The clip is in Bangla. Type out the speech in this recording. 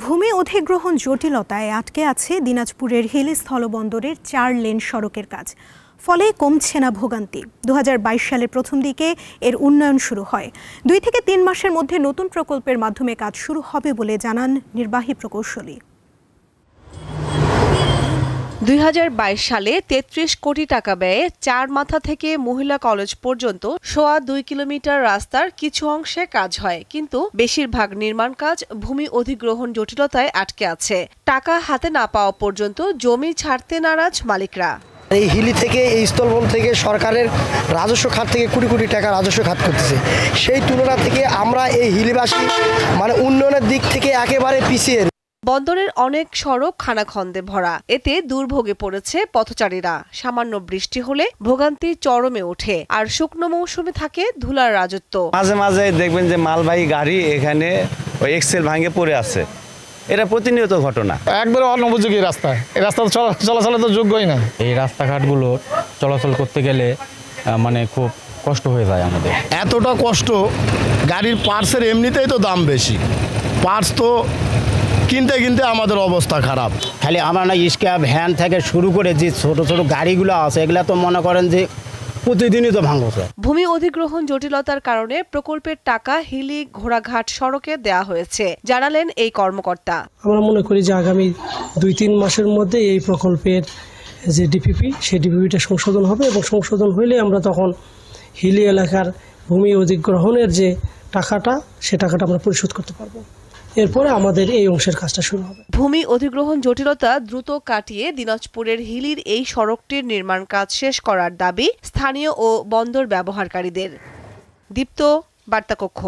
ভূমি অধিগ্রহণ জটিলতায় আটকে আছে দিনাজপুরের হিলি স্থলবন্দরের ৪ লেন সড়কের কাজ। ফলে কমছে না ভোগান্তি। ২০২২ সালের প্রথম দিকে এর উন্নয়ন শুরু হয়। ২ থেকে ৩ মাসের মধ্যে নতুন প্রকল্পের মাধ্যমে কাজ শুরু হবে বলে জানান নির্বাহী প্রকৌশলী। ২০২২ সালে ৩৩ কোটি টাকা ব্যয়ে ৪ মাথা থেকে মহিলা কলেজ পর্যন্ত সোয়া ২ কিলোমিটার রাস্তার কিছু অংশে কাজ হয়, কিন্তু বেশিরভাগ নির্মাণ কাজ ভূমি অধিগ্রহণ জটিলতায় আটকে আছে। টাকা হাতে না পাওয়া পর্যন্ত জমি ছাড়তে নারাজ মালিকরা। এই হিলি থেকে, এই স্থলবন্দর থেকে সরকারের রাজস্ব খাত থেকে কোটি কোটি টাকা রাজস্ব খাত করতেছে। সেই তুলনা থেকে আমরা এই হিলিবাসী উন্নয়নের দিক থেকে একেবারে পিছিয়ে। বন্দরের অনেক সড়ক খানাখন্দে ভরা, এতে দুর্ভোগে পড়েছে পথচারীরা। সামান্য বৃষ্টি হলে ভোগান্তি চরমে ওঠে, আর শুকনো মৌসুমে থাকে ধুলার রাজত্ব। মাঝে মাঝে দেখবেন যে মালবাহী গাড়ি এখানে ওই এক্সেল ভাঙে পড়ে আছে। এটা প্রতিনিয়ত ঘটনা। একবারে অনুপযোগী রাস্তা, এই রাস্তা চলাচলের তো যোগ্যই না। এই রাস্তাঘাটগুলো চলাচল করতে গেলে খুব কষ্ট হয়ে যায় আমাদের। এতটা কষ্ট, গাড়ির পার্টসের এমনিতেই তো দাম বেশি, পার্টস তো কিনতে কিনতে আমাদের অবস্থা খারাপ। খালি আমরা না ইস্কা ভ্যান থেকে শুরু করে যে ছোট ছোট গাড়িগুলো আছে, এগুলা তো মনে করেন যে প্রতিদিনই তো ভাঙছে। ভূমি অধিগ্রহণ জটিলতার কারণে প্রকল্পের টাকা হিলি ঘোড়াঘাট সড়কে দেয়া হয়েছে, জানালেন এই কর্মকর্তা। আমরা মনে করি যে আগামী ২-৩ মাসের মধ্যে এই প্রকল্পের যে ডিপিপি, সেই ডিপিপিটা সংশোধন হবে, এবং সংশোধন হইলে আমরা তখন হিলি এলাকার ভূমি অধিগ্রহণের যে টাকাটা, সে টাকাটা আমরা পরিশোধ করতে পারবো। এরপরে আমাদের এই অংশের কাজটা শুরু হবে। ভূমি অধিগ্রহণ জটিলতা দ্রুত কাটিয়ে দিনাজপুরের হিলির এই সড়কটির নির্মাণ কাজ শেষ করার দাবি স্থানীয় ও বন্দর ব্যবহারকারীদের। দীপ্ত, বার্তা কক্ষ।